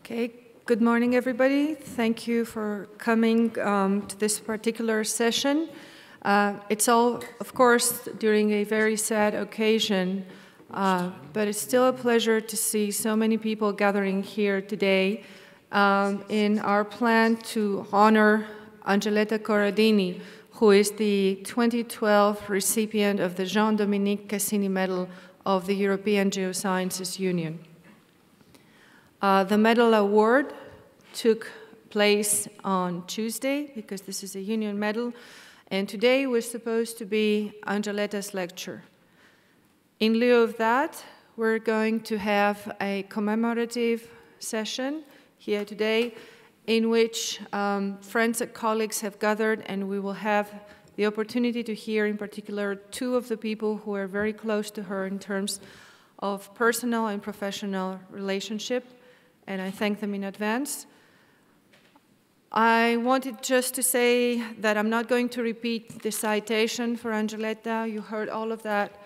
Okay, good morning, everybody. Thank you for coming to this particular session. It's all, of course, during a very sad occasion, but it's still a pleasure to see so many people gathering here today in our plan to honor Angioletta Coradini, who is the 2012 recipient of the Dominique Cassini Medal of the European Geosciences Union. The medal award took place on Tuesday, because this is a union medal, and today was supposed to be Angioletta's lecture. In lieu of that, we're going to have a commemorative session here today in which friends and colleagues have gathered, and we will have the opportunity to hear in particular two of the people who are very close to her in terms of personal and professional relationship, and I thank them in advance. I wanted just to say that I'm not going to repeat the citation for Angioletta. You heard all of that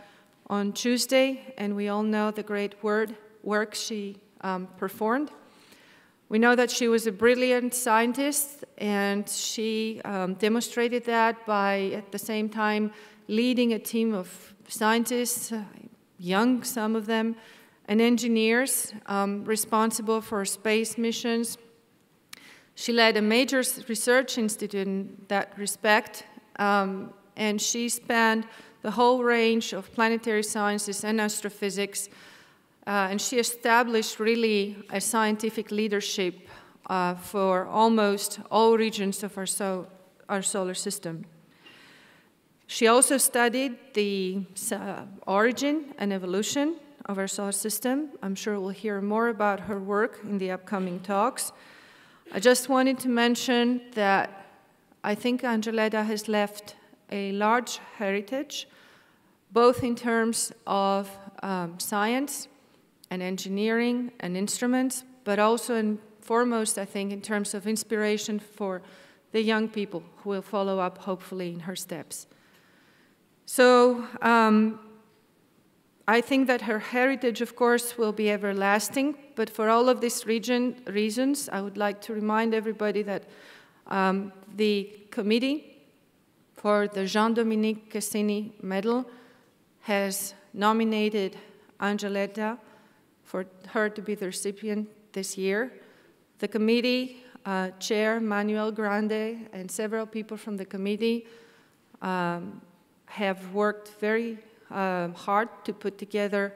on Tuesday, and we all know the great work she performed. We know that she was a brilliant scientist, and she demonstrated that by, at the same time, leading a team of scientists, young, some of them, and engineers responsible for space missions. She led a major research institute in that respect, and she spanned the whole range of planetary sciences and astrophysics, and she established really a scientific leadership for almost all regions of our solar system. She also studied the origin and evolution of our solar system. I'm sure we'll hear more about her work in the upcoming talks. I just wanted to mention that I think Angioletta has left a large heritage, both in terms of science and engineering and instruments, but also and foremost, I think, in terms of inspiration for the young people who will follow up, hopefully, in her steps. So I think that her heritage, of course, will be everlasting, but for all of these reasons, I would like to remind everybody that the committee for the Dominique Cassini Medal has nominated Angioletta for her to be the recipient this year. The committee chair, Manuel Grande, and several people from the committee have worked very hard to put together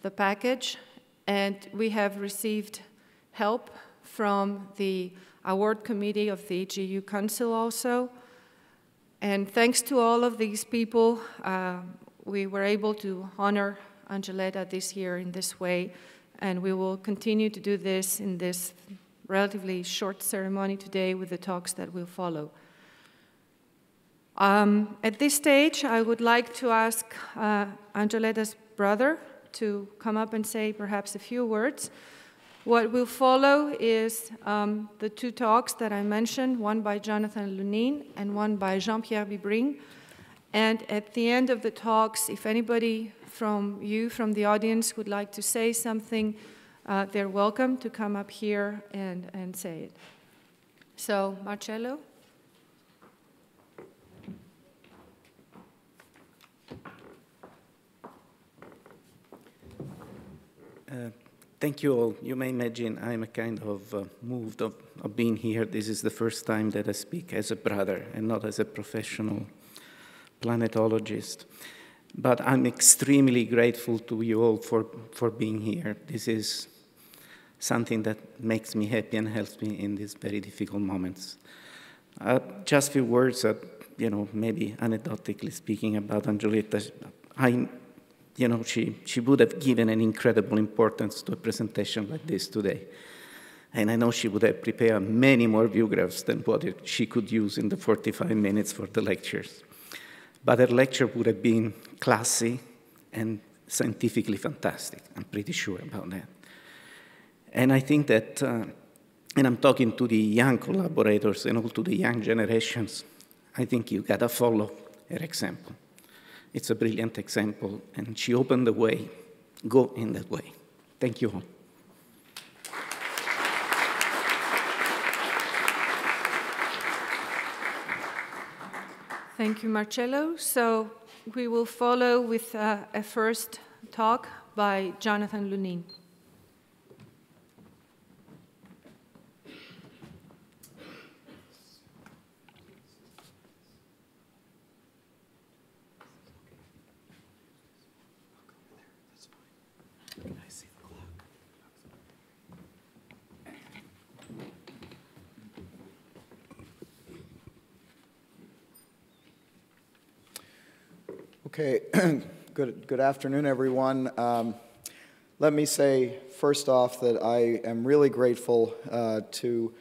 the package, and we have received help from the award committee of the EGU Council also. And thanks to all of these people, we were able to honor Angioletta this year in this way, and we will continue to do this in this relatively short ceremony today with the talks that will follow. At this stage, I would like to ask Angioletta's brother to come up and say perhaps a few words. What will follow is the two talks that I mentioned, one by Jonathan Lunin and one by Jean-Pierre Bibring. And at the end of the talks, if anybody from the audience, would like to say something, they're welcome to come up here and say it. So, Marcello? Thank you all. You may imagine I'm a kind of moved of being here. This is the first time that I speak as a brother and not as a professional planetologist. But I'm extremely grateful to you all for being here. This is something that makes me happy and helps me in these very difficult moments. Just a few words, maybe anecdotically speaking about Angioletta. She would have given an incredible importance to a presentation like this today. And I know she would have prepared many more biographs than what she could use in the 45 minutes for the lectures. But her lecture would have been classy and scientifically fantastic. I'm pretty sure about that. And I think that, and I'm talking to the young collaborators and all to the young generations, I think you gotta follow her example. It's a brilliant example, and she opened the way. Go in that way. Thank you all. Thank you, Marcello. So we will follow with a first talk by Jonathan Lunin. Okay, good afternoon, everyone. Let me say first off that I am really grateful to,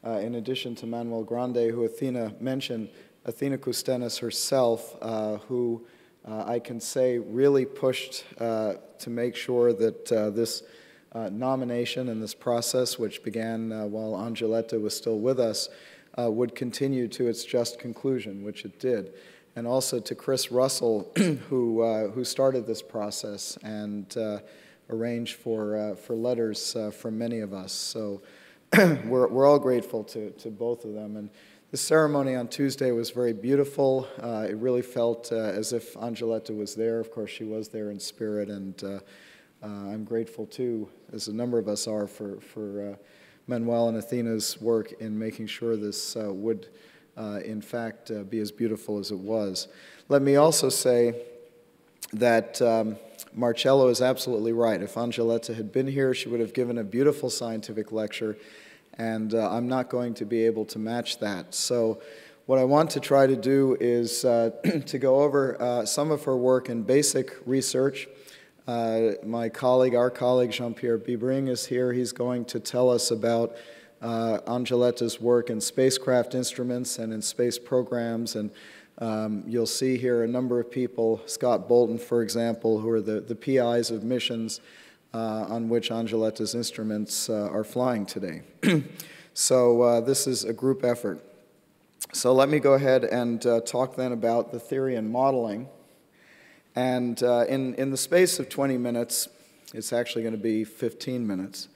in addition to Manuel Grande, who Athena mentioned, Athena Kustenis herself, who I can say really pushed to make sure that this nomination and this process, which began while Angioletta was still with us, would continue to its just conclusion, which it did. And also to Chris Russell, who started this process and arranged for letters from many of us. So we're all grateful to both of them. And the ceremony on Tuesday was very beautiful. It really felt as if Angioletta was there. Of course, she was there in spirit, and I'm grateful too, as a number of us are, for Manuel and Athena's work in making sure this would in fact, be as beautiful as it was. Let me also say that Marcello is absolutely right. If Angioletta had been here, she would have given a beautiful scientific lecture, and I'm not going to be able to match that. So what I want to try to do is to go over some of her work in basic research. Our colleague Jean-Pierre Bibring is here. He's going to tell us about Angioletta's work in spacecraft instruments and in space programs, and you'll see here a number of people, Scott Bolton, for example, who are the PIs of missions on which Angioletta's instruments are flying today. So this is a group effort. So let me go ahead and talk then about the theory and modeling. And in the space of 20 minutes, it's actually going to be 15 minutes,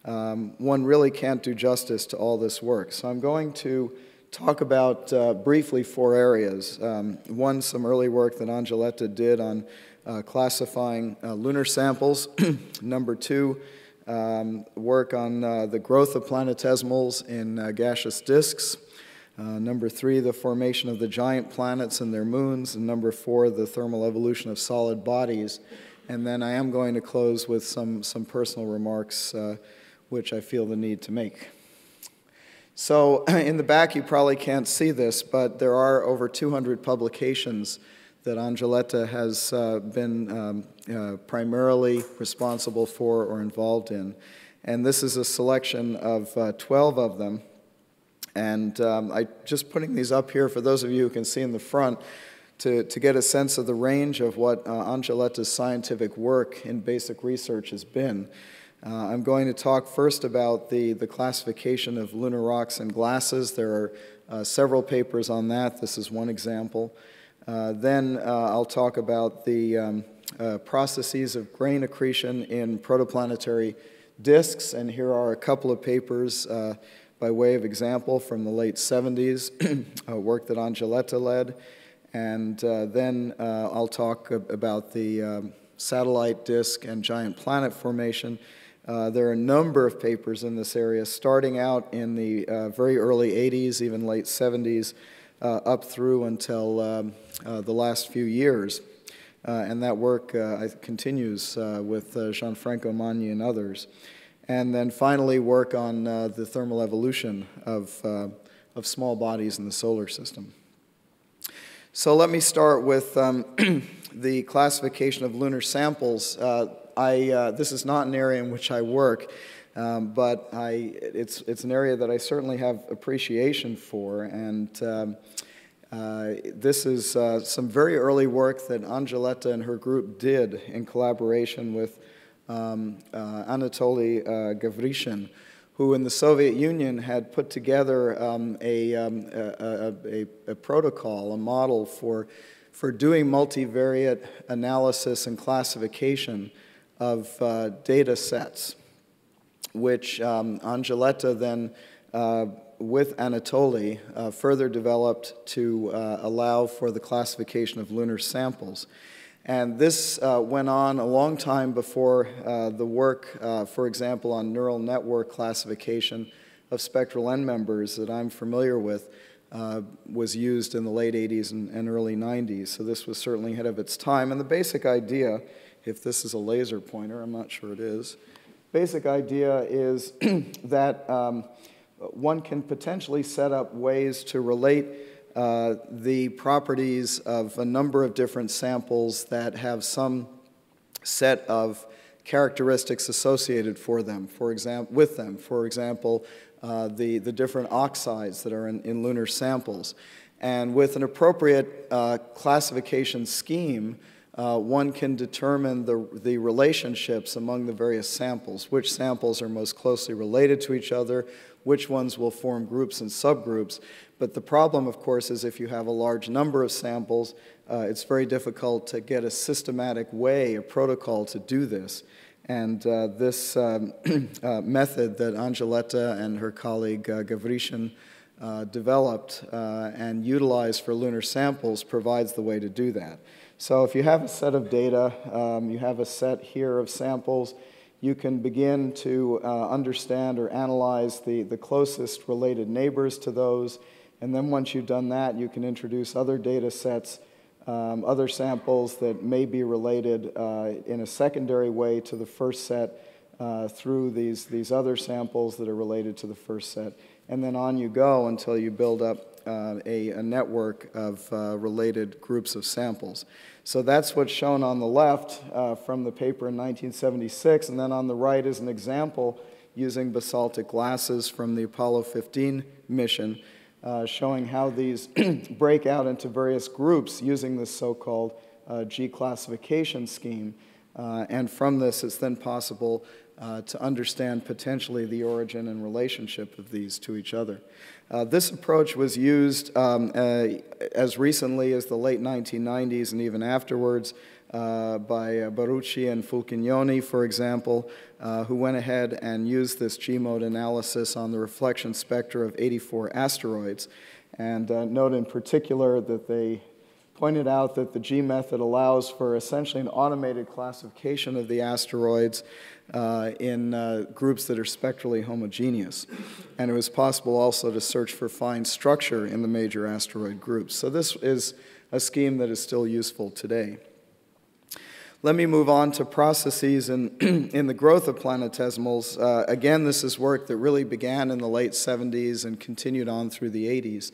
one really can't do justice to all this work. So I'm going to talk about briefly 4 areas. One, some early work that Angioletta did on classifying lunar samples. Number 2, work on the growth of planetesimals in gaseous disks. Number 3, the formation of the giant planets and their moons. And number 4, the thermal evolution of solid bodies. And then I am going to close with some personal remarks which I feel the need to make. So in the back you probably can't see this, but there are over 200 publications that Angioletta has been primarily responsible for or involved in. And this is a selection of 12 of them. And I just putting these up here for those of you who can see in the front to get a sense of the range of what Angioletta's scientific work in basic research has been. I'm going to talk first about the classification of lunar rocks and glasses. There are several papers on that. This is one example. Then I'll talk about the processes of grain accretion in protoplanetary disks, and here are a couple of papers by way of example from the late 70s, work that Angioletta led. And then I'll talk about the satellite disk and giant planet formation. There are a number of papers in this area, starting out in the very early 80s, even late 70s, up through until the last few years. And that work continues with Gianfranco Magni and others. And then finally work on the thermal evolution of small bodies in the solar system. So let me start with the classification of lunar samples. This is not an area in which I work, but it's an area that I certainly have appreciation for. And this is some very early work that Angioletta and her group did in collaboration with Anatoly Gavrishin, who in the Soviet Union had put together a protocol, a model for doing multivariate analysis and classification of data sets, which Angioletta then with Anatoly, further developed to allow for the classification of lunar samples. And this went on a long time before the work, for example, on neural network classification of spectral end members that I'm familiar with was used in the late 80s and early 90s. So this was certainly ahead of its time. And the basic idea, if this is a laser pointer, I'm not sure it is, basic idea is that one can potentially set up ways to relate the properties of a number of different samples that have some set of characteristics associated with them. For example, the different oxides that are in lunar samples. And with an appropriate classification scheme, one can determine the relationships among the various samples, which samples are most closely related to each other, which ones will form groups and subgroups. But the problem, of course, is if you have a large number of samples, it's very difficult to get a systematic way, a protocol to do this. And this method that Angioletta and her colleague Gavrishin developed and utilized for lunar samples provides the way to do that. So if you have a set of data, you have a set here of samples, you can begin to understand or analyze the closest related neighbors to those. And then once you've done that, you can introduce other data sets, other samples that may be related in a secondary way to the first set through these other samples that are related to the first set. And then on you go until you build up a network of related groups of samples. So that's what's shown on the left from the paper in 1976, and then on the right is an example using basaltic glasses from the Apollo 15 mission, showing how these break out into various groups using this so-called G classification scheme. And from this, it's then possible to understand potentially the origin and relationship of these to each other. This approach was used as recently as the late 1990s and even afterwards by Barucci and Fulcignoni, for example, who went ahead and used this G-mode analysis on the reflection spectra of 84 asteroids. And note in particular that they pointed out that the G method allows for essentially an automated classification of the asteroids in groups that are spectrally homogeneous. And it was possible also to search for fine structure in the major asteroid groups. So this is a scheme that is still useful today. Let me move on to processes in the growth of planetesimals. Again, this is work that really began in the late 70s and continued on through the 80s.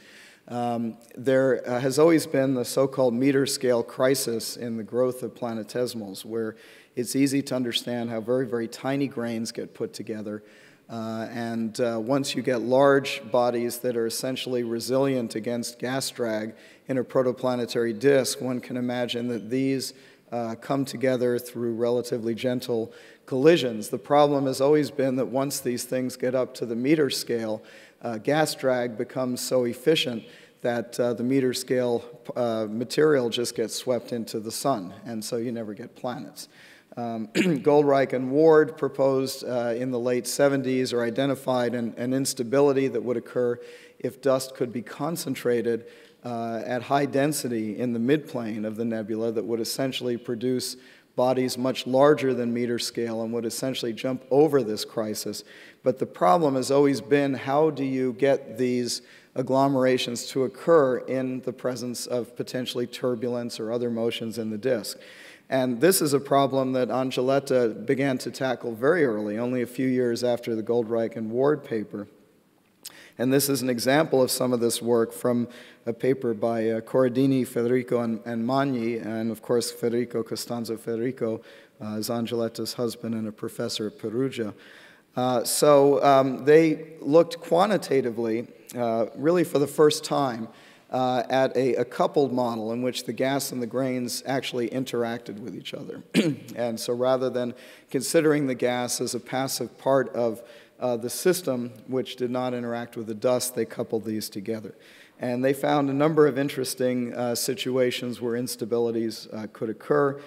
There has always been the so-called meter scale crisis in the growth of planetesimals, where it's easy to understand how very, very tiny grains get put together. And once you get large bodies that are essentially resilient against gas drag in a protoplanetary disk, one can imagine that these come together through relatively gentle collisions. The problem has always been that once these things get up to the meter scale, gas drag becomes so efficient that the meter scale material just gets swept into the sun, and so you never get planets. Goldreich and Ward proposed in the late 70s or identified an instability that would occur if dust could be concentrated at high density in the midplane of the nebula that would essentially produce bodies much larger than meter scale and would essentially jump over this crisis. But the problem has always been, how do you get these agglomerations to occur in the presence of potentially turbulence or other motions in the disk? And this is a problem that Angioletta began to tackle very early, only a few years after the Goldreich and Ward paper. And this is an example of some of this work from a paper by Coradini, Federico, and Magni, and of course Costanzo Federico is Angioletta's husband and a professor at Perugia. So they looked quantitatively, really for the first time, at a coupled model in which the gas and the grains actually interacted with each other. And so rather than considering the gas as a passive part of the system, which did not interact with the dust, they coupled these together. And they found a number of interesting situations where instabilities could occur,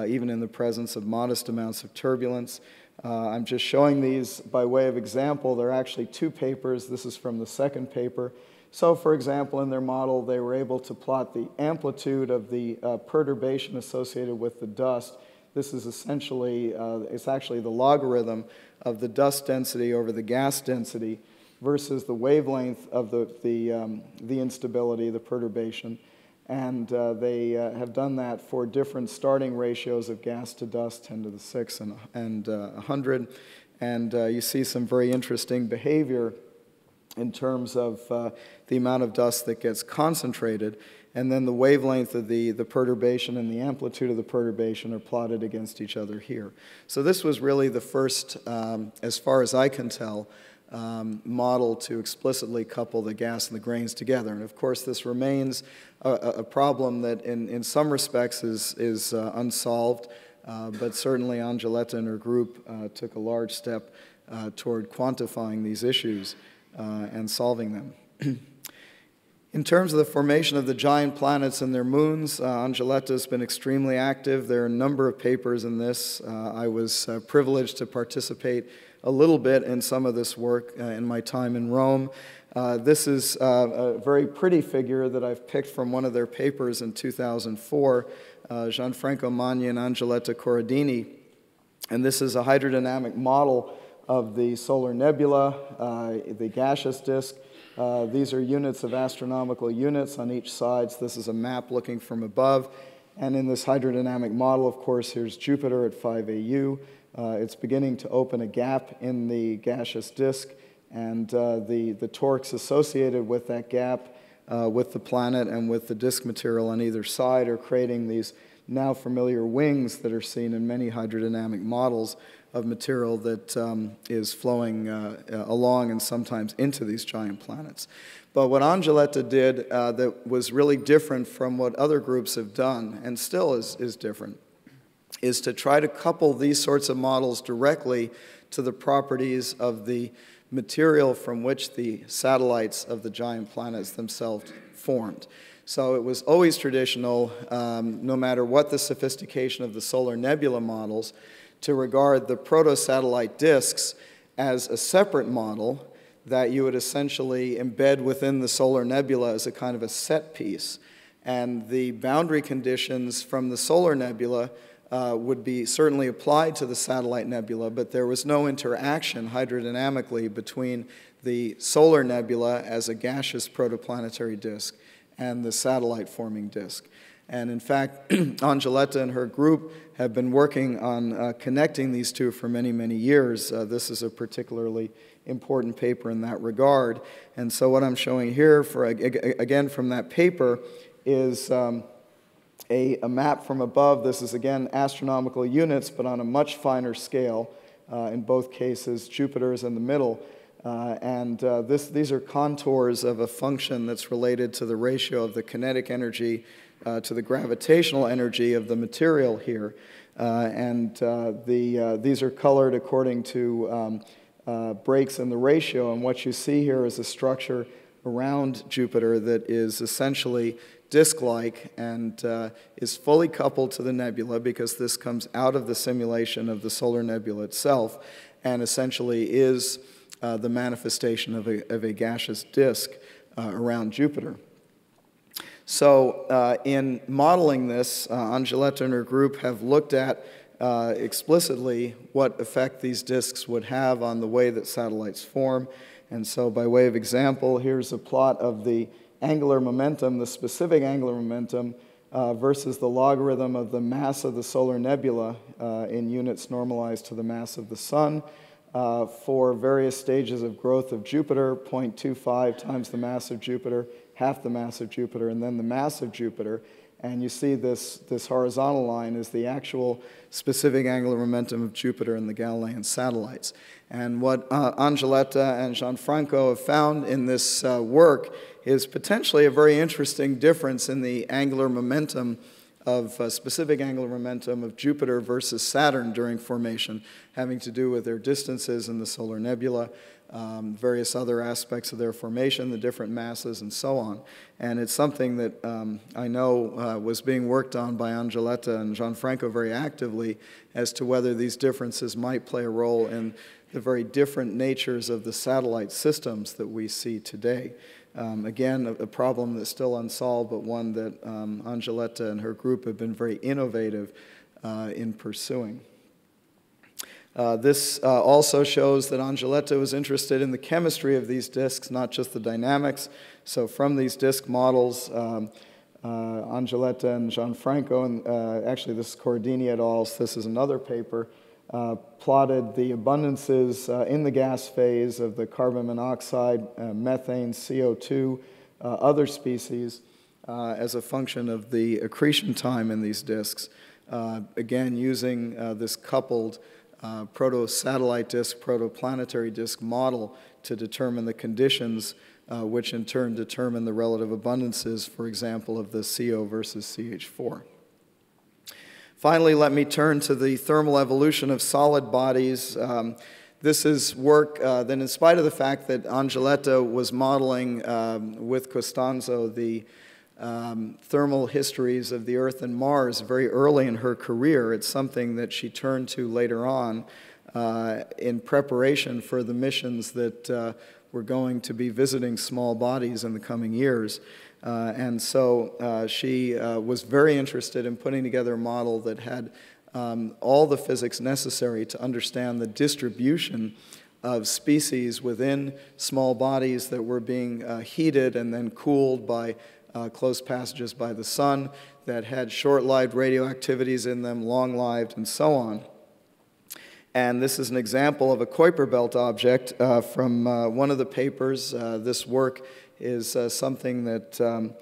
even in the presence of modest amounts of turbulence. I'm just showing these by way of example. There are actually two papers. This is from the second paper. So, for example, in their model, they were able to plot the amplitude of the perturbation associated with the dust. This is essentially, it's actually the logarithm of the dust density over the gas density versus the wavelength of the instability, the perturbation. And they have done that for different starting ratios of gas to dust, 10 to the 6 and 100. And you see some very interesting behavior in terms of the amount of dust that gets concentrated, and then the wavelength of the perturbation and the amplitude of the perturbation are plotted against each other here. So this was really the first, as far as I can tell, model to explicitly couple the gas and the grains together. And of course, this remains a problem that in some respects is unsolved, but certainly Angioletta and her group took a large step toward quantifying these issues and solving them. In terms of the formation of the giant planets and their moons, Angioletta has been extremely active. There are a number of papers in this. I was privileged to participate a little bit in some of this work in my time in Rome. This is a very pretty figure that I've picked from one of their papers in 2004, Gianfranco Magni and Angioletta Coradini. And this is a hydrodynamic model of the solar nebula, the gaseous disk. These are units of astronomical units on each side. So this is a map looking from above. And in this hydrodynamic model, of course, here's Jupiter at 5 AU. It's beginning to open a gap in the gaseous disk, and the torques associated with that gap with the planet and with the disk material on either side are creating these now familiar wings that are seen in many hydrodynamic models of material that is flowing along and sometimes into these giant planets. But what Angioletta did that was really different from what other groups have done, and still is different, is to try to couple these sorts of models directly to the properties of the material from which the satellites of the giant planets themselves formed. So it was always traditional, no matter what the sophistication of the solar nebula models, to regard the protosatellite disks as a separate model that you would essentially embed within the solar nebula as a kind of a set piece. And the boundary conditions from the solar nebula would be certainly applied to the satellite nebula, but there was no interaction hydrodynamically between the solar nebula as a gaseous protoplanetary disk and the satellite-forming disk. And in fact, Angioletta and her group have been working on connecting these two for many, many years. This is a particularly important paper in that regard. And so what I'm showing here, again from that paper, is a map from above. This is, again, astronomical units, but on a much finer scale. In both cases, Jupiter is in the middle. These are contours of a function that's related to the ratio of the kinetic energy to the gravitational energy of the material here. These are colored according to breaks in the ratio. And what you see here is a structure around Jupiter that is essentially disk-like and is fully coupled to the nebula, because this comes out of the simulation of the solar nebula itself and essentially is the manifestation of a gaseous disk around Jupiter. So in modeling this, Angioletta and her group have looked at explicitly what effect these disks would have on the way that satellites form. And so by way of example, here's a plot of the angular momentum, the specific angular momentum, versus the logarithm of the mass of the solar nebula in units normalized to the mass of the sun for various stages of growth of Jupiter, 0.25 times the mass of Jupiter, half the mass of Jupiter, and then the mass of Jupiter. And you see this horizontal line is the actual specific angular momentum of Jupiter and the Galilean satellites. And what Angioletta and Gianfranco have found in this work is potentially a very interesting difference in the angular momentum of specific angular momentum of Jupiter versus Saturn during formation, having to do with their distances in the solar nebula. various other aspects of their formation, the different masses, and so on. And it's something that I know was being worked on by Angioletta and Gianfranco very actively as to whether these differences might play a role in the very different natures of the satellite systems that we see today. Again, a problem that's still unsolved, but one that Angioletta and her group have been very innovative in pursuing. This also shows that Angioletta was interested in the chemistry of these disks, not just the dynamics. So from these disk models, Angioletta and Gianfranco, and actually this is Coradini et al., so this is another paper, plotted the abundances in the gas phase of the carbon monoxide, methane, CO2, other species as a function of the accretion time in these disks. Again, using this coupled proto-satellite disk, proto-planetary disk model to determine the conditions which in turn determine the relative abundances, for example, of the CO versus CH4. Finally, let me turn to the thermal evolution of solid bodies. This is work that, in spite of the fact that Angioletta was modeling with Costanzo the thermal histories of the Earth and Mars very early in her career, it's something that she turned to later on in preparation for the missions that were going to be visiting small bodies in the coming years. And so she was very interested in putting together a model that had all the physics necessary to understand the distribution of species within small bodies that were being heated and then cooled by close passages by the sun, that had short-lived radioactivities in them, long-lived, and so on. And this is an example of a Kuiper belt object from one of the papers. This work is something that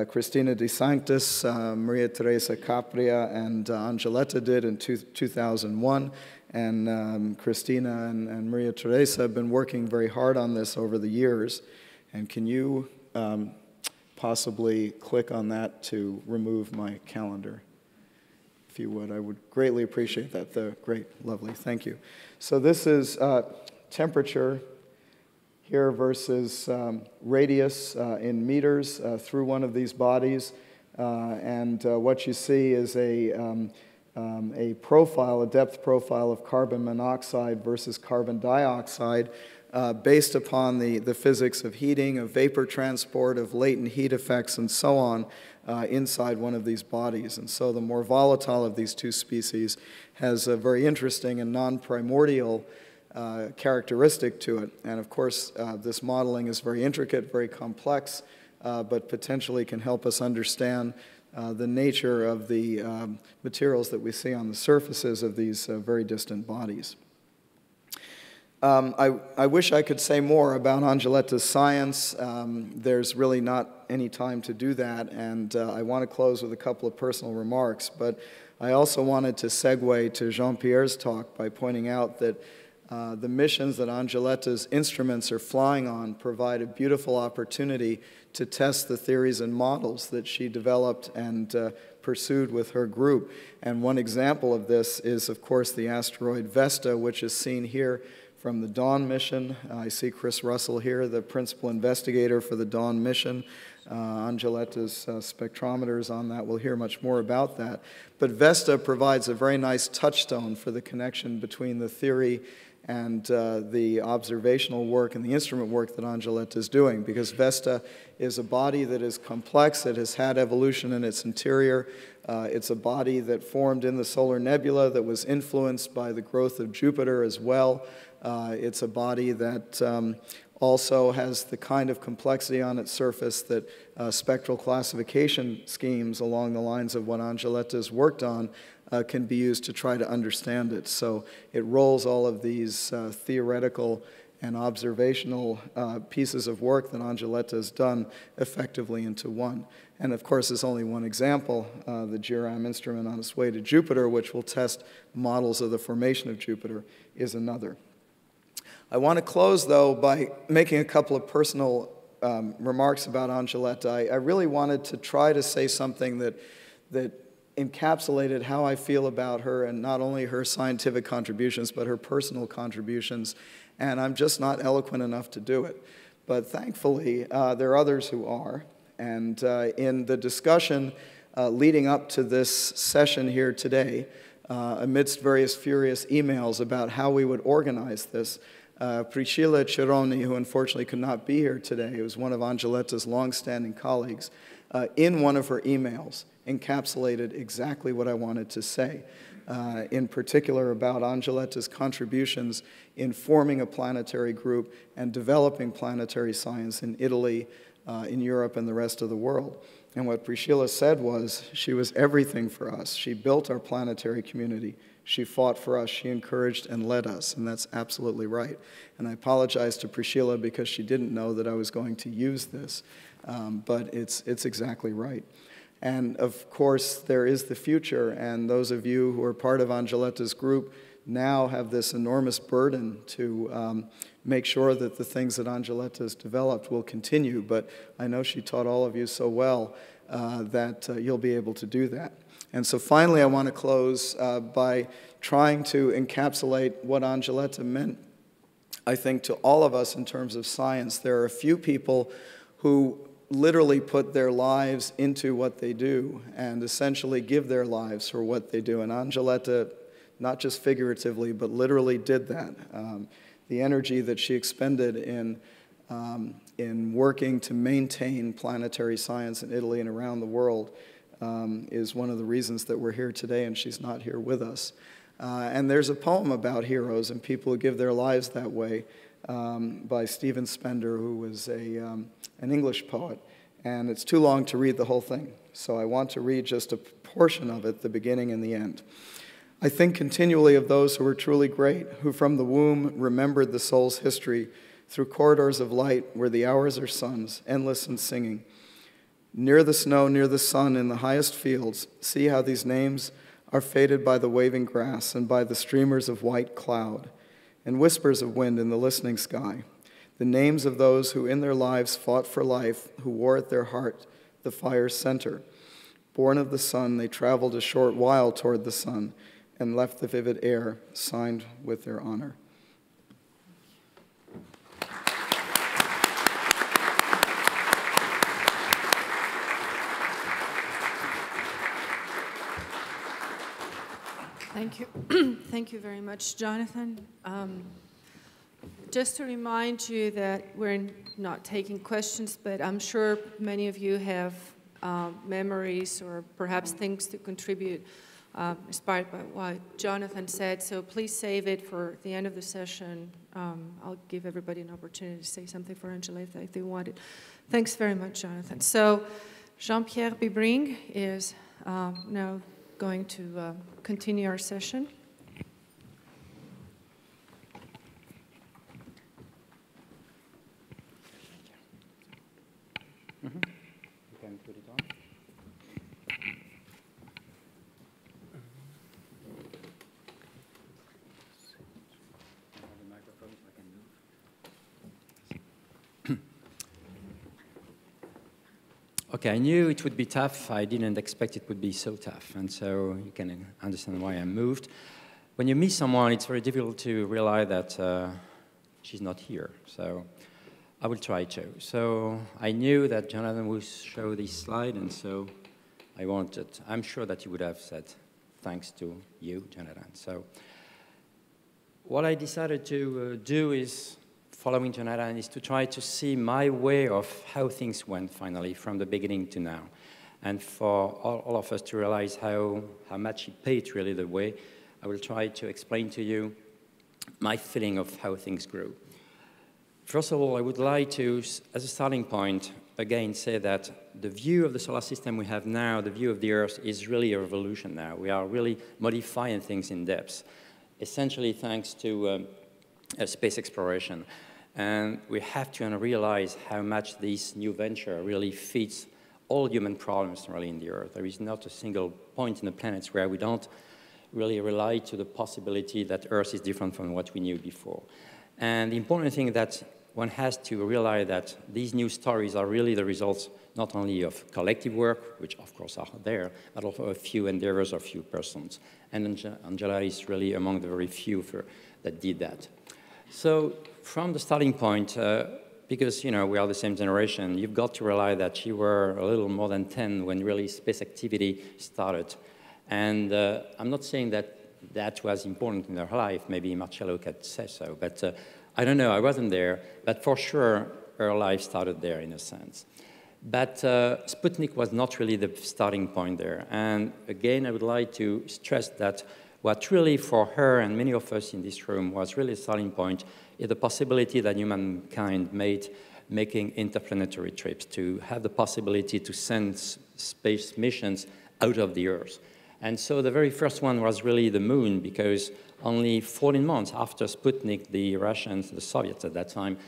Cristina De Sanctis, Maria Teresa Capria, and Angioletta did in 2001. And Cristina and Maria Teresa have been working very hard on this over the years. And can you possibly click on that to remove my calendar? If you would, I would greatly appreciate that. Great, lovely, thank you. So this is temperature here versus radius in meters through one of these bodies. And what you see is a profile, a depth profile of carbon monoxide versus carbon dioxide based upon the physics of heating, of vapor transport, of latent heat effects, and so on inside one of these bodies. And so the more volatile of these two species has a very interesting and non-primordial characteristic to it. And of course, this modeling is very intricate, very complex, but potentially can help us understand the nature of the materials that we see on the surfaces of these very distant bodies. I wish I could say more about Angioletta's science. There's really not any time to do that, and I want to close with a couple of personal remarks, but I also wanted to segue to Jean-Pierre's talk by pointing out that the missions that Angioletta's instruments are flying on provide a beautiful opportunity to test the theories and models that she developed and pursued with her group. And one example of this is, of course, the asteroid Vesta, which is seen here from the Dawn mission. I see Chris Russell here, the principal investigator for the Dawn mission. Angioletta's spectrometers on that. We'll hear much more about that. But Vesta provides a very nice touchstone for the connection between the theory and the observational work and the instrument work that Angioletta is doing, because Vesta is a body that is complex, it has had evolution in its interior. It's a body that formed in the solar nebula that was influenced by the growth of Jupiter as well. It's a body that also has the kind of complexity on its surface that spectral classification schemes along the lines of what Angioletta has worked on can be used to try to understand it. So it rolls all of these theoretical and observational pieces of work that Angioletta has done effectively into one. And of course, there's only one example, the GRAM instrument on its way to Jupiter, which will test models of the formation of Jupiter, is another. I want to close, though, by making a couple of personal remarks about Angioletta. I really wanted to try to say something that encapsulated how I feel about her, and not only her scientific contributions, but her personal contributions and I'm just not eloquent enough to do it. But thankfully, there are others who are, and in the discussion leading up to this session here today, amidst various furious emails about how we would organize this, Priscilla Cironi, who unfortunately could not be here today, who was one of Angioletta's longstanding colleagues, in one of her emails encapsulated exactly what I wanted to say, in particular about Angioletta's contributions in forming a planetary group and developing planetary science in Italy, in Europe, and the rest of the world. And what Priscilla said was, she was everything for us. She built our planetary community. She fought for us. She encouraged and led us, and that's absolutely right. And I apologize to Priscilla because she didn't know that I was going to use this, but it's exactly right. And of course, there is the future, and those of you who are part of Angioletta's group now have this enormous burden to make sure that the things that Angioletta has developed will continue, but I know she taught all of you so well that you'll be able to do that. And so finally, I want to close by trying to encapsulate what Angioletta meant, I think, to all of us in terms of science. There are a few people who literally put their lives into what they do and essentially give their lives for what they do. And Angioletta, not just figuratively, but literally did that. The energy that she expended in working to maintain planetary science in Italy and around the world is one of the reasons that we're here today, and she's not here with us. And there's a poem about heroes and people who give their lives that way by Stephen Spender, who was an English poet. And it's too long to read the whole thing, so I want to read just a portion of it, the beginning and the end. I think continually of those who were truly great, who from the womb remembered the soul's history, through corridors of light where the hours are suns, endless and singing. Near the snow, near the sun, in the highest fields, see how these names are faded by the waving grass and by the streamers of white cloud, and whispers of wind in the listening sky. The names of those who in their lives fought for life, who wore at their heart the fire's center. Born of the sun, they traveled a short while toward the sun, and left the vivid air signed with their honor. Thank you. Thank you very much, Jonathan. Just to remind you that we're not taking questions, but I'm sure many of you have memories or perhaps things to contribute inspired by what Jonathan said, so please save it for the end of the session. I'll give everybody an opportunity to say something for Angioletta if they want it. Thanks very much, Jonathan. So Jean-Pierre Bibring is now going to continue our session. You can put it on. Okay, I knew it would be tough. I didn't expect it would be so tough, and so you can understand why I'm moved. When you meet someone, it's very difficult to realize that she's not here, so I will try to. So I knew that Jonathan would show this slide, and so I'm sure that he would have said thanks to you, Jonathan. So what I decided to do is, following Jonathan, is to try to see my way of how things went finally from the beginning to now. And for all of us to realize how much he paid really the way, I will try to explain to you my feeling of how things grew. First of all, I would like to, as a starting point, again say that the view of the solar system we have now, the view of the Earth, is really a revolution now. We are really modifying things in depth, essentially thanks to space exploration. And we have to realize how much this new venture really fits all human problems really in the Earth. There is not a single point in the planets where we don't really rely to the possibility that Earth is different from what we knew before. And the important thing that one has to realize that these new stories are really the results not only of collective work, which of course are there, but also a few endeavors or a few persons. And Angela is really among the very few that did that. So from the starting point, because we are the same generation, you've got to realize that you were a little more than 10 when really space activity started. And I'm not saying that that was important in her life. Maybe Marcello could say so, but I don't know. I wasn't there, but for sure her life started there in a sense. But Sputnik was not really the starting point there. And again, I would like to stress that what really for her and many of us in this room was really a starting point is the possibility that humankind making interplanetary trips, to have the possibility to send space missions out of the Earth. And so the very first one was really the moon, because only 14 months after Sputnik, the Russians, the Soviets at that time,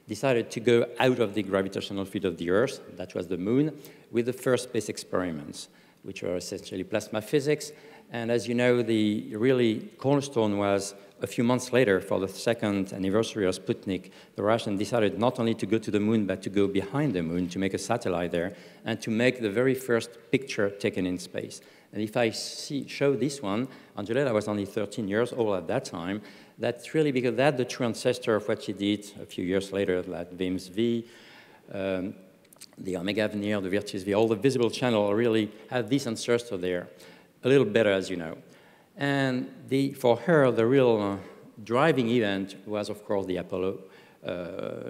decided to go out of the gravitational field of the Earth, that was the moon, with the first space experiments, which were essentially plasma physics. And as you know, the really cornerstone was a few months later, for the second anniversary of Sputnik, the Russians decided not only to go to the moon, but to go behind the moon, to make a satellite there, and to make the very first picture taken in space. And if I show this one, Angioletta was only 13 years old at that time. That's really because that's the true ancestor of what she did a few years later, like Wims V, the Omega Veneer, the Virtus V, all the visible channel really have this ancestor there, a little better, as you know. And for her, the real driving event was, of course, the Apollo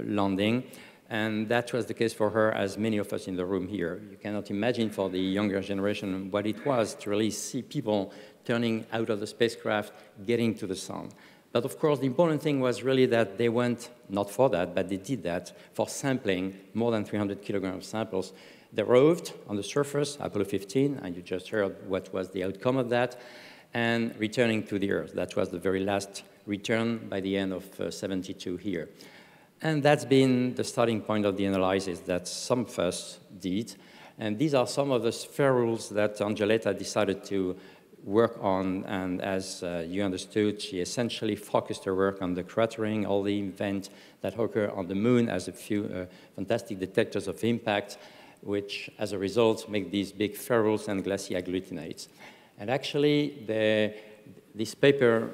landing. And that was the case for her, as many of us in the room here. You cannot imagine for the younger generation what it was to really see people turning out of the spacecraft, getting to the sun. But of course, the important thing was really that they went, not for that, but they did that for sampling more than 300 kilograms of samples. They roved on the surface, Apollo 15, and you just heard what was the outcome of that, and returning to the Earth. That was the very last return by the end of 72 here. And that's been the starting point of the analysis that some of us did. And these are some of the spherules that Angioletta decided to work on. And as you understood, she essentially focused her work on the cratering, all the events that occur on the moon as a few fantastic detectors of impact, which as a result make these big spherules and glassy agglutinates. And actually, this paper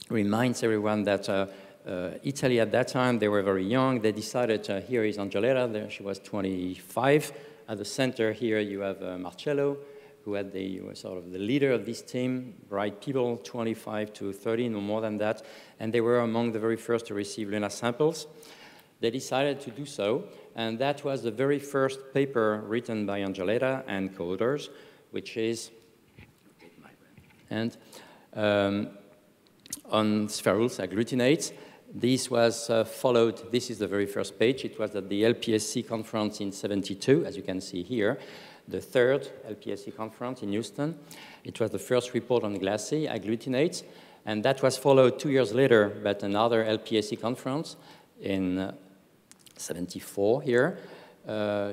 reminds everyone that Italy at that time, they were very young. They decided, here is Angioletta, there she was 25. At the center here, you have Marcello, who was sort of the leader of this team, bright people, 25 to 30, no more than that. And they were among the very first to receive Lunar Samples. They decided to do so, and that was the very first paper written by Angioletta and co-authors, which is, and on spherules, agglutinates. This was followed, this is the very first page. It was at the LPSC conference in '72, as you can see here, the third LPSC conference in Houston. It was the first report on glassy agglutinates, and that was followed 2 years later by another LPSC conference in '74 here.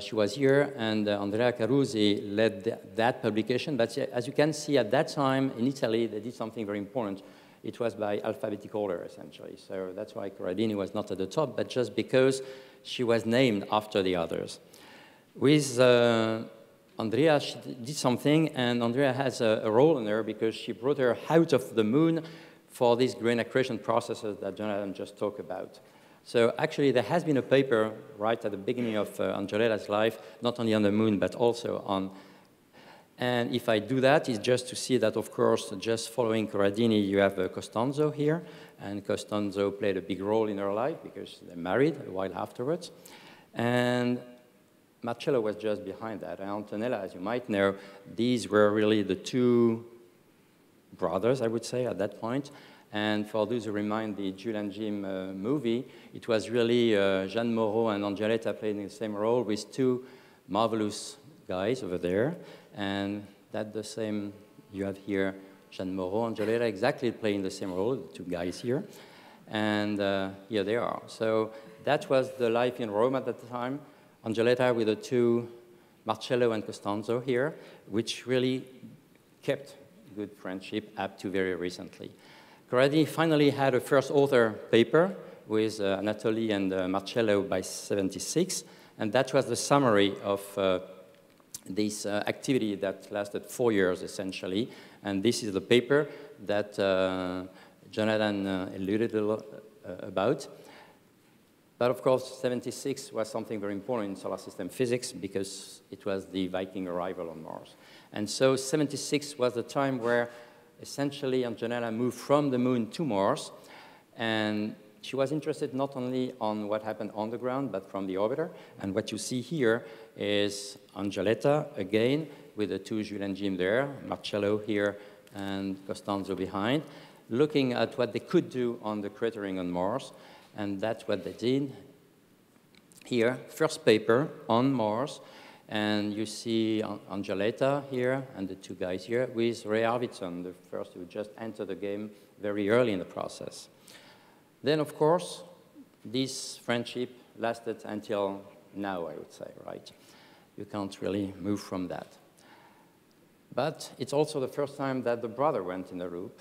She was here, and Andrea Carusi led that publication. But as you can see, at that time in Italy, they did something very important. It was by alphabetical order, essentially. So that's why Coradini was not at the top, but just because she was named after the others. With Andrea, she did something, and Andrea has a role in there because she brought her out of the moon for these grain accretion processes that Jonathan just talked about. So actually, there has been a paper right at the beginning of Angioletta's life, not only on the moon, but also on. And if I do that, it's just to see that, of course, just following Coradini, you have Costanzo here. And Costanzo played a big role in her life because they married a while afterwards. And Marcello was just behind that. And Antonella, as you might know, these were really the two brothers, I would say, at that point. And for those who remind the Jules and Jim movie, it was really Jeanne Moreau and Angioletta playing the same role with two marvelous guys over there. And that's the same, you have here Jeanne Moreau, Angioletta exactly playing the same role, the two guys here. And here they are. So that was the life in Rome at that time. Angioletta with the two, Marcello and Costanzo here, which really kept good friendship up to very recently. Coradini finally had a first author paper with Anatoli and Marcello by '76, and that was the summary of this activity that lasted 4 years, essentially. And this is the paper that Jonathan alluded about. But of course, 76 was something very important in solar system physics because it was the Viking arrival on Mars. And so 76 was the time where essentially Angioletta moved from the moon to Mars, and she was interested not only on what happened on the ground, but from the orbiter. And what you see here is Angioletta, again, with the two Jules and Jim there, Marcello here and Costanzo behind, looking at what they could do on the cratering on Mars. And that's what they did. Here, first paper on Mars. And you see Angioletta here and the two guys here with Ray Arvidsson, the first who just entered the game very early in the process. Then, of course, this friendship lasted until now, I would say, right? You can't really move from that. But it's also the first time that the brother went in the loop.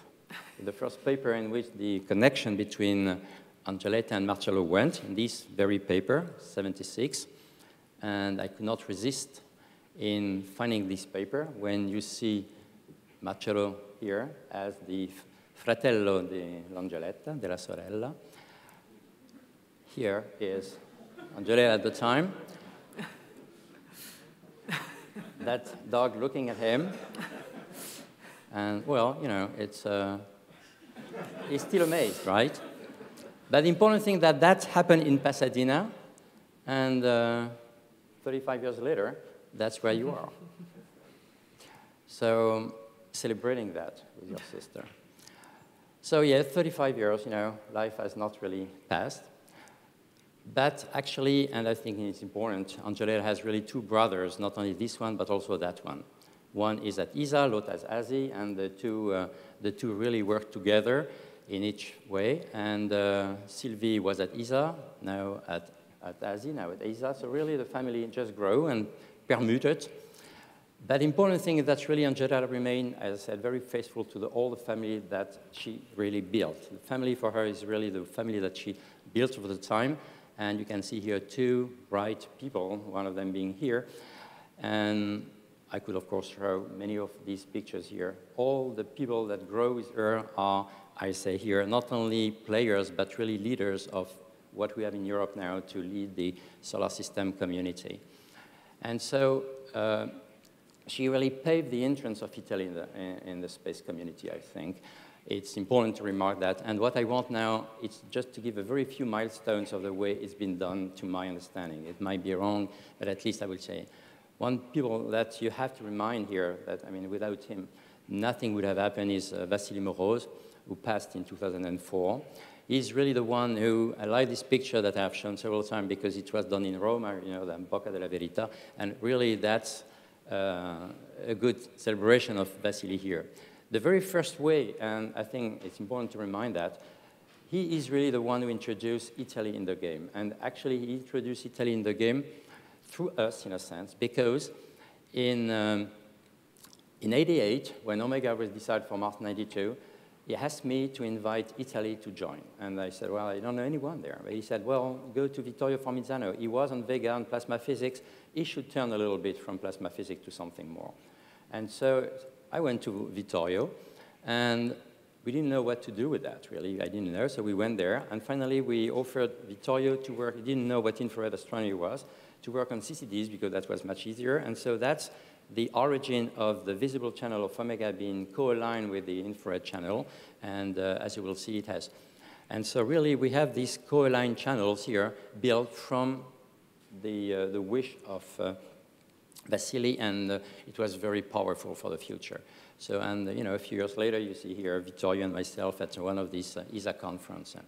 The first paper in which the connection between Angioletta and Marcello went, in this very paper, 76. And I could not resist in finding this paper when you see Marcello here as the fratello dell'Angioletta, della sorella. Here is Angioletta at the time. That dog looking at him. And, well, you know, he's still amazed, right? But the important thing that happened in Pasadena, and 35 years later, that's where you are. So celebrating that with your sister. So yeah, 35 years, you know, life has not really passed. But actually, and I think it's important, Angioletta has really two brothers, not only this one, but also that one. One is at ESA, l'autre at ASI, and the two really work together in each way. And Sylvie was at ESA, now at ASI, now at ESA. So really the family just grew and permuted. But the important thing is that really Angioletta remained, as I said, very faithful to all the family that she really built. The family for her is really the family that she built over the time. And you can see here two bright people, one of them being here. And I could, of course, show many of these pictures here. All the people that grow with her are, I say here, not only players, but really leaders of what we have in Europe now to lead the solar system community. And so she really paved the entrance of Italy in the space community, I think. It's important to remark that. And what I want now is just to give a very few milestones of the way it's been done to my understanding. It might be wrong, but at least I will say. One people that you have to remind here that, I mean, without him, nothing would have happened is Vassili Morozov, who passed in 2004. He's really the one who, I like this picture that I have shown several times because it was done in Rome, you know, the Bocca della Verità, and really that's a good celebration of Vassili here. The very first way, and I think it's important to remind that, he is really the one who introduced Italy in the game. And actually, he introduced Italy in the game through us, in a sense, because in 88, when Omega was decided for Mars 92, he asked me to invite Italy to join. And I said, well, I don't know anyone there. But he said, well, go to Vittorio Formizzano. He was on Vega and plasma physics. He should turn a little bit from plasma physics to something more. And so I went to Vittorio, and we didn't know what to do with that, really. I didn't know, so we went there. And finally, we offered Vittorio to work. He didn't know what infrared astronomy was, to work on CCDs, because that was much easier. And so that's the origin of the visible channel of Omega being co-aligned with the infrared channel. And as you will see, it has. And so really, we have these co-aligned channels here built from the wish of Vassili, and it was very powerful for the future. So, and you know, a few years later, you see here Vittorio and myself at one of these ESA conferences.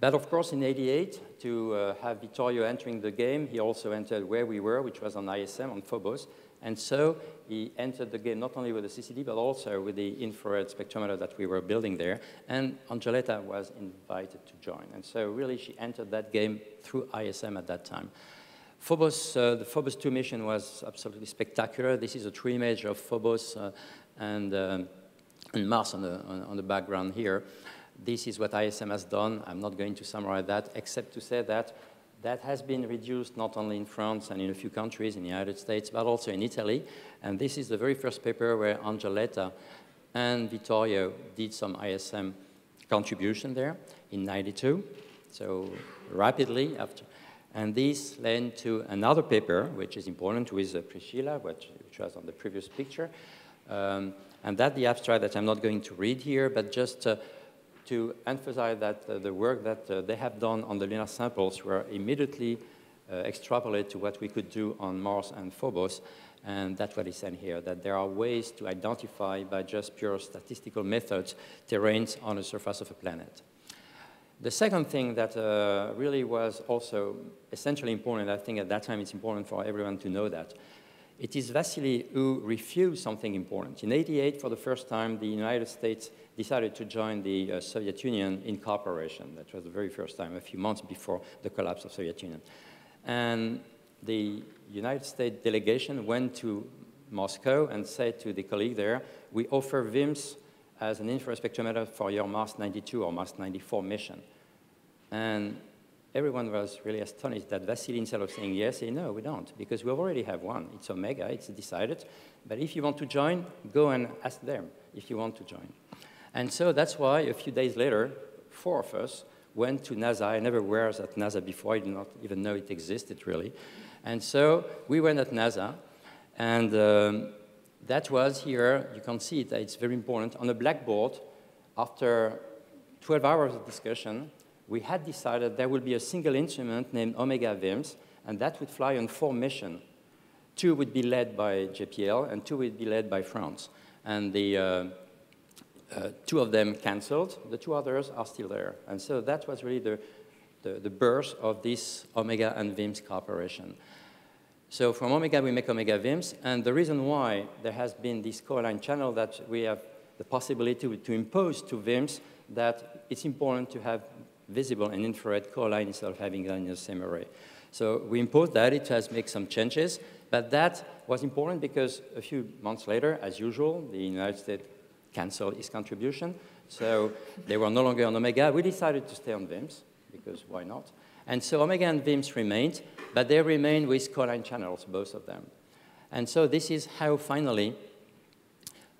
But of course, in '88, to have Vittorio entering the game, he also entered where we were, which was on ISM, on Phobos. And so he entered the game not only with the CCD, but also with the infrared spectrometer that we were building there. And Angioletta was invited to join. And so really, she entered that game through ISM at that time. Phobos, the Phobos 2 mission was absolutely spectacular. This is a tree image of Phobos and Mars on the background here. This is what ISM has done. I'm not going to summarize that, except to say that that has been reduced not only in France and in a few countries in the United States, but also in Italy. And this is the very first paper where Angioletta and Vittorio did some ISM contribution there in '92, so rapidly after. And this led to another paper, which is important, with Priscilla, which was on the previous picture. And that's the abstract that I'm not going to read here, but just to emphasize that the work that they have done on the lunar samples were immediately extrapolated to what we could do on Mars and Phobos. And that's what is said here, that there are ways to identify by just pure statistical methods terrains on the surface of a planet. The second thing that really was also essentially important, I think at that time it's important for everyone to know that, it is Vasily who refused something important. In '88, for the first time, the United States decided to join the Soviet Union in cooperation. That was the very first time, a few months before the collapse of the Soviet Union. And the United States delegation went to Moscow and said to the colleague there, we offer VIMS as an infrared spectrometer for your Mars 92 or Mars 94 mission. And everyone was really astonished that Vasily, instead of saying yes, said no, we don't, because we already have one. It's Omega, it's decided. But if you want to join, go and ask them if you want to join. And so that's why a few days later, 4 of us went to NASA. I never was at NASA before. I did not even know it existed, really. And so we went at NASA, and that was here. You can see it. It's very important. On a blackboard, after 12 hours of discussion, we had decided there would be a single instrument named Omega VIMS, and that would fly on 4 missions. 2 would be led by JPL, and 2 would be led by France. And the 2 of them canceled. The 2 others are still there. And so that was really the birth of this Omega and VIMS cooperation. So from Omega, we make Omega VIMS. And the reason why there has been this co-align channel that we have the possibility to impose to VIMS that it's important to have visible and infrared co-align instead of having them in the same array. So we imposed that. It has made some changes. But that was important because a few months later, as usual, the United States canceled its contribution. So they were no longer on Omega. We decided to stay on VIMS, because why not? And so Omega and VIMS remained, but they remained with co-align channels, both of them. And so this is how finally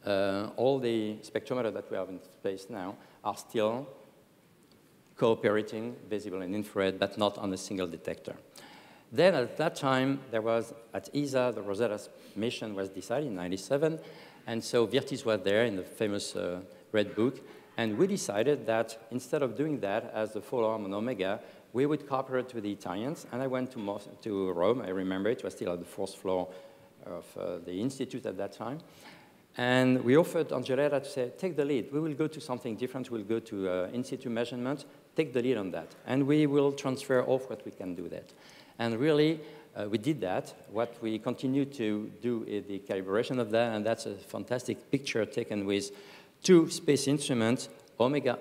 all the spectrometers that we have in space now are still cooperating, visible and infrared, but not on a single detector. Then at that time, there was, at ESA, the Rosetta mission was decided in '97, and so Virtis was there in the famous Red Book, and we decided that instead of doing that as the follow-on on Omega, we would cooperate with the Italians, and I went to Rome. I remember it was still at the 4th floor of the institute at that time. And we offered Angioletta to say, take the lead. We will go to something different. We'll go to in-situ measurement. Take the lead on that. And we will transfer off what we can do that. And really, we did that. What we continue to do is the calibration of that, and that's a fantastic picture taken with 2 space instruments. Omega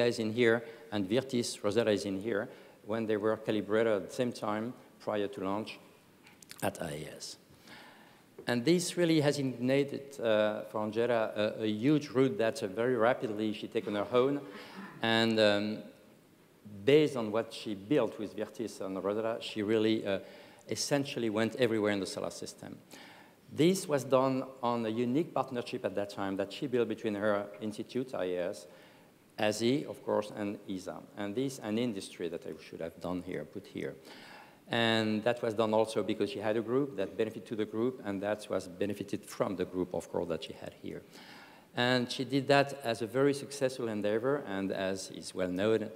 is in here, and Virtis Rosetta is in here, when they were calibrated at the same time prior to launch at IAS. And this really has ignited for Angioletta a huge route that very rapidly she took on her own. And based on what she built with Virtis and Rosetta, she really essentially went everywhere in the solar system. This was done on a unique partnership at that time that she built between her institute, IAS, ASI, of course, and ESA. And this an industry that I should have done here, put here. And that was done also because she had a group that benefited to the group, and that was benefited from the group, of course, that she had here. And she did that as a very successful endeavor, and as is well known,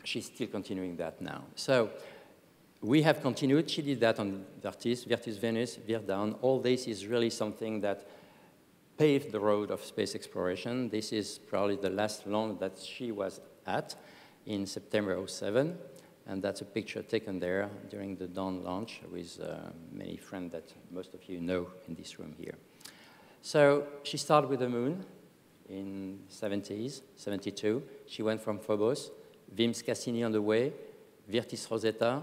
she's still continuing that now. So we have continued. She did that on Virtis, Virtis Venus, Virdown. All this is really something that paved the road of space exploration. This is probably the last launch that she was at in September '07. And that's a picture taken there during the Dawn launch with many friends that most of you know in this room here. So she started with the moon in '70s, '72. She went from Phobos, VIMS Cassini on the way, Virtis Rosetta,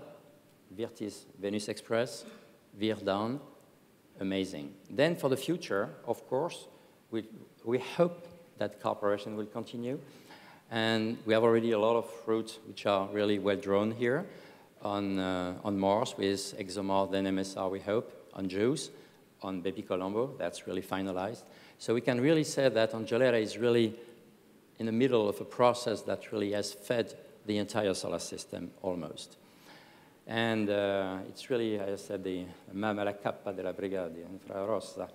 Virtis Venus Express, Virdown, amazing. Then for the future, of course, we hope that cooperation will continue. And we have already a lot of routes which are really well drawn here on Mars with ExoMars, then MSR, we hope, on JUICE, on Baby Colombo. That's really finalized. So we can really say that Angioletta is really in the middle of a process that really has fed the entire solar system almost. And it's really, as I said, the mamma la cappa della brigata infrarossa,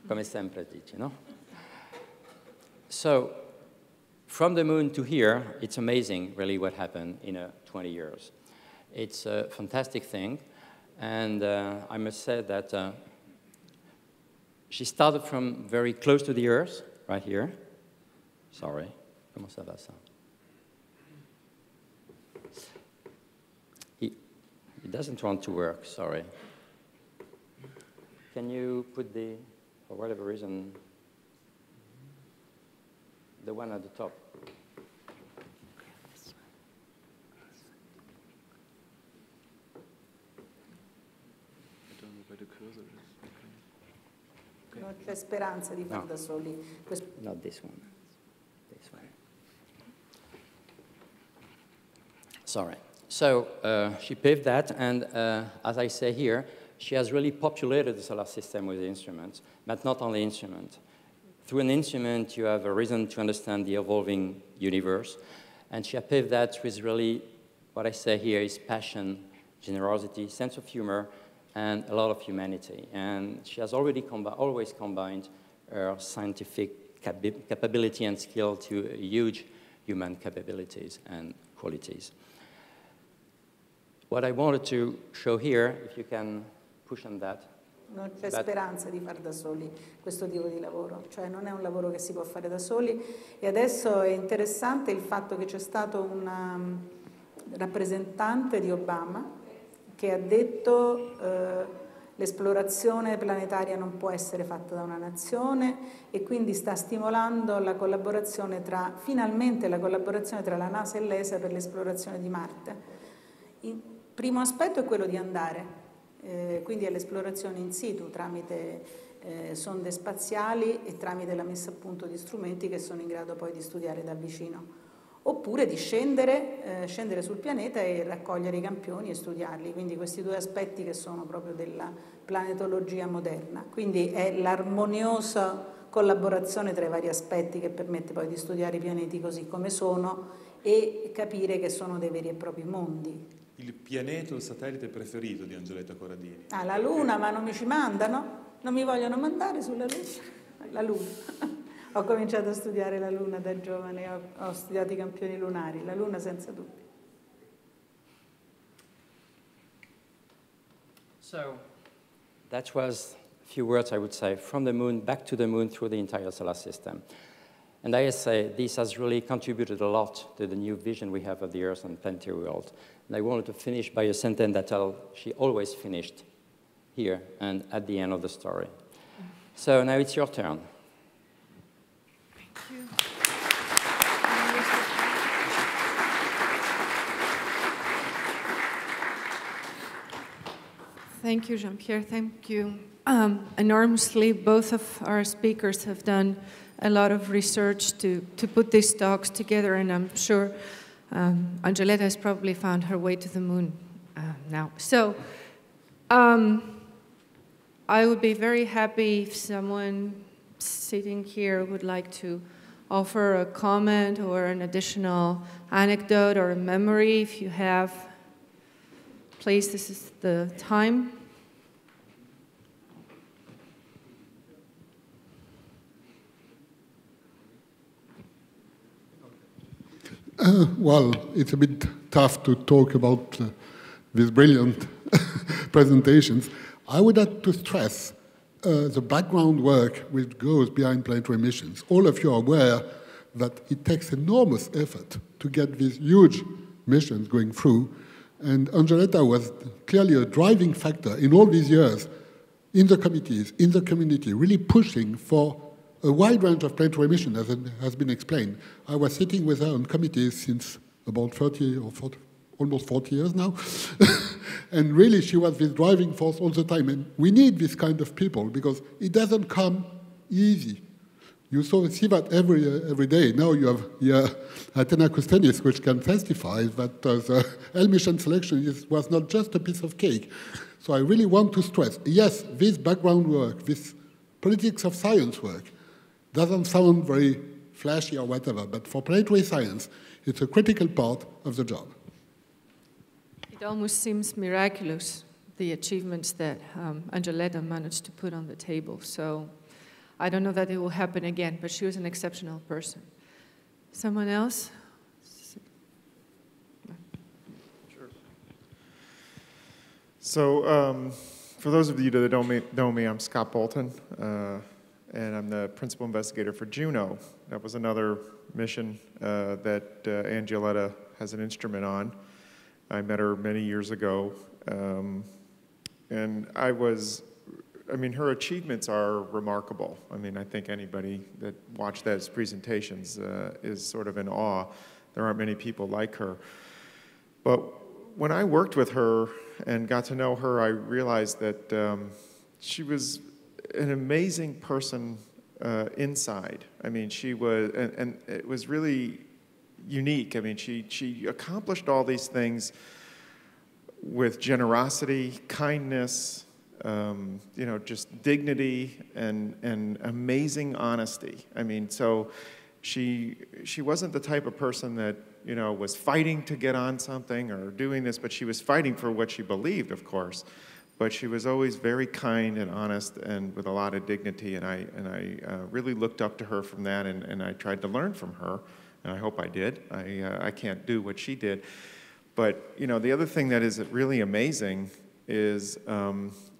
come sempre dici, no? So from the moon to here, it's amazing really what happened in 20 years. It's a fantastic thing. And I must say that she started from very close to the Earth, right here. Sorry, comment ça va ça? It doesn't want to work, sorry. Can you put the, for whatever reason, the one at the top? Non c'è speranza di far da soli. Not this one. This one. Sorry. So she paved that, and as I say here, she has really populated the solar system with instruments, but not only instruments. Through an instrument, you have a reason to understand the evolving universe, and she has paved that with really, what I say here is passion, generosity, sense of humor, and a lot of humanity. And she has already always combined her scientific capability and skill to huge human capabilities and qualities. What I wanted to show here, if you can push on that. Non c'è speranza di far da soli questo tipo di lavoro, cioè non è un lavoro che si può fare da soli. E adesso è interessante il fatto che c'è stato un rappresentante di Obama che ha detto l'esplorazione planetaria non può essere fatta da una nazione, e quindi sta stimolando la collaborazione finalmente la collaborazione tra la NASA e l'ESA per l'esplorazione di Marte. Il primo aspetto è quello di andare, quindi all'esplorazione in situ tramite sonde spaziali e tramite la messa a punto di strumenti che sono in grado poi di studiare da vicino. Oppure di scendere sul pianeta e raccogliere i campioni e studiarli, quindi questi due aspetti che sono proprio della planetologia moderna. Quindi è l'armoniosa collaborazione tra i vari aspetti che permette poi di studiare i pianeti così come sono e capire che sono dei veri e propri mondi. Il pianeta o il satellite preferito di Angioletta Coradini? Ah, la Luna, ma non mi ci mandano? Non mi vogliono mandare sulla Luna? La Luna. Ho cominciato a studiare la Luna da giovane, ho studiato i campioni lunari, la Luna senza dubbio. So, that was a few words, I would say, from the moon, back to the moon, through the entire solar system. And I say this has really contributed a lot to the new vision we have of the Earth and planetary world. And I wanted to finish by a sentence that she always finished here and at the end of the story. So now it's your turn. Thank you, Jean-Pierre. Thank you enormously. Both of our speakers have done a lot of research to put these talks together, and I'm sure Angioletta has probably found her way to the moon now. So I would be very happy if someone sitting here would like to offer a comment or an additional anecdote or a memory. If you have, please, this is the time. Well, it's a bit tough to talk about these brilliant presentations. I would like to stress the background work which goes behind planetary missions. All of you are aware that it takes enormous effort to get these huge missions going through, and Angioletta was clearly a driving factor in all these years in the committees, in the community, really pushing for a wide range of planetary missions, as has been explained. I was sitting with her on committees since about 30 or 40, almost 40 years now. And really, she was this driving force all the time. And we need this kind of people because it doesn't come easy You see that every day. Now you have Athena Kustenis, which can testify that the L mission selection was not just a piece of cake. So I really want to stress, yes, this background work, this politics of science work, doesn't sound very flashy or whatever, but for planetary science, it's a critical part of the job. It almost seems miraculous, the achievements that Angioletta managed to put on the table. So I don't know that it will happen again, but she was an exceptional person. Someone else? Sure. So for those of you that don't know me, I'm Scott Bolton, and I'm the principal investigator for Juno. That was another mission that Angioletta has an instrument on. I met her many years ago, and her achievements are remarkable. I mean, I think anybody that watched those presentations is sort of in awe. There aren't many people like her. But when I worked with her and got to know her, I realized that she was an amazing person inside. I mean, she was, and it was really unique. I mean, she accomplished all these things with generosity, kindness, just dignity and amazing honesty. I mean, so she wasn't the type of person that, was fighting to get on something or doing this, but she was fighting for what she believed, of course. But she was always very kind and honest and with a lot of dignity, and I really looked up to her from that, and I tried to learn from her, and I hope I did. I can't do what she did. But, the other thing that is really amazing is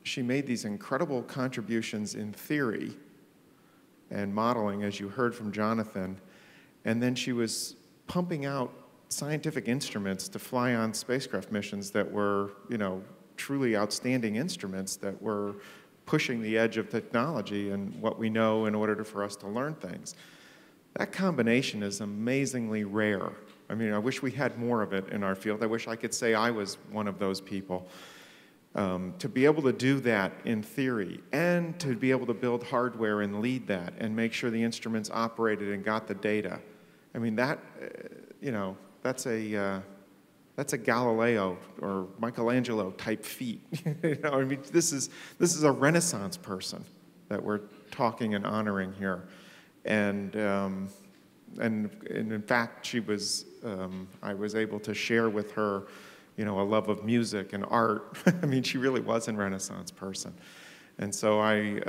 she made these incredible contributions in theory and modeling, as you heard from Jonathan, and then she was pumping out scientific instruments to fly on spacecraft missions that were, truly outstanding instruments that were pushing the edge of technology and what we know in order for us to learn things. That combination is amazingly rare. I mean, I wish we had more of it in our field. I wish I could say I was one of those people. To be able to do that in theory and to be able to build hardware and lead that and make sure the instruments operated and got the data. I mean, that, that's a Galileo or Michelangelo type feat. I mean, this is a Renaissance person that we're talking and honoring here. And in fact, she was, I was able to share with her, a love of music and art. I mean, she really was a Renaissance person. And so I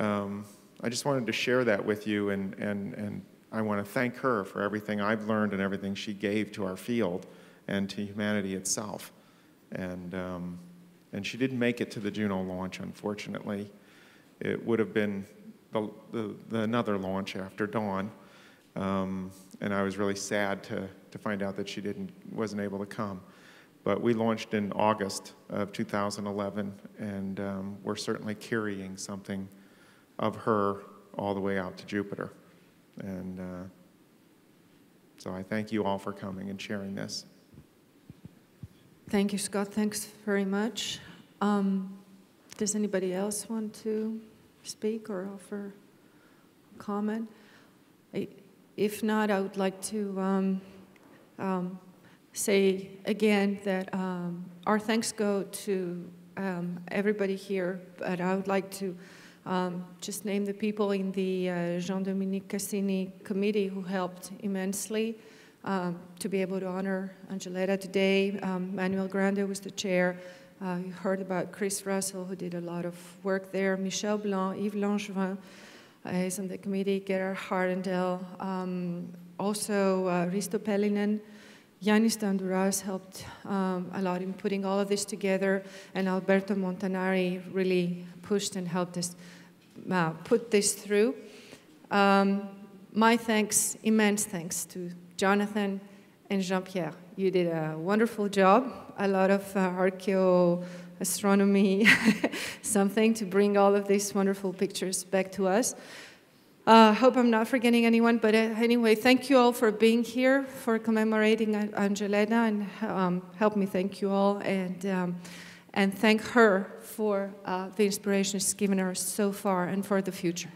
just wanted to share that with you, and I want to thank her for everything I've learned and everything she gave to our field and to humanity itself. And she didn't make it to the Juno launch, unfortunately. It would have been another launch after Dawn. And I was really sad to find out that she wasn't able to come. But we launched in August of 2011, and we're certainly carrying something of her all the way out to Jupiter. And so I thank you all for coming and sharing this. Thank you, Scott. Thanks very much. Does anybody else want to speak or offer a comment? If not, I would like to say again that our thanks go to everybody here, but I would like to just name the people in the Dominique Cassini committee who helped immensely to be able to honor Angioletta today. Manuel Grande was the chair. You heard about Chris Russell, who did a lot of work there. Michel Blanc, Yves Langevin is on the committee. Gerard Hardendale. Also, Risto Pellinen. Yanis Dandouras helped a lot in putting all of this together, and Alberto Montanari really pushed and helped us put this through. My thanks, immense thanks to Jonathan and Jean-Pierre. You did a wonderful job, a lot of archaeoastronomy, something to bring all of these wonderful pictures back to us. Hope I'm not forgetting anyone, but anyway, thank you all for being here, for commemorating Angioletta, and help me thank you all, and thank her for the inspiration she's given us so far and for the future.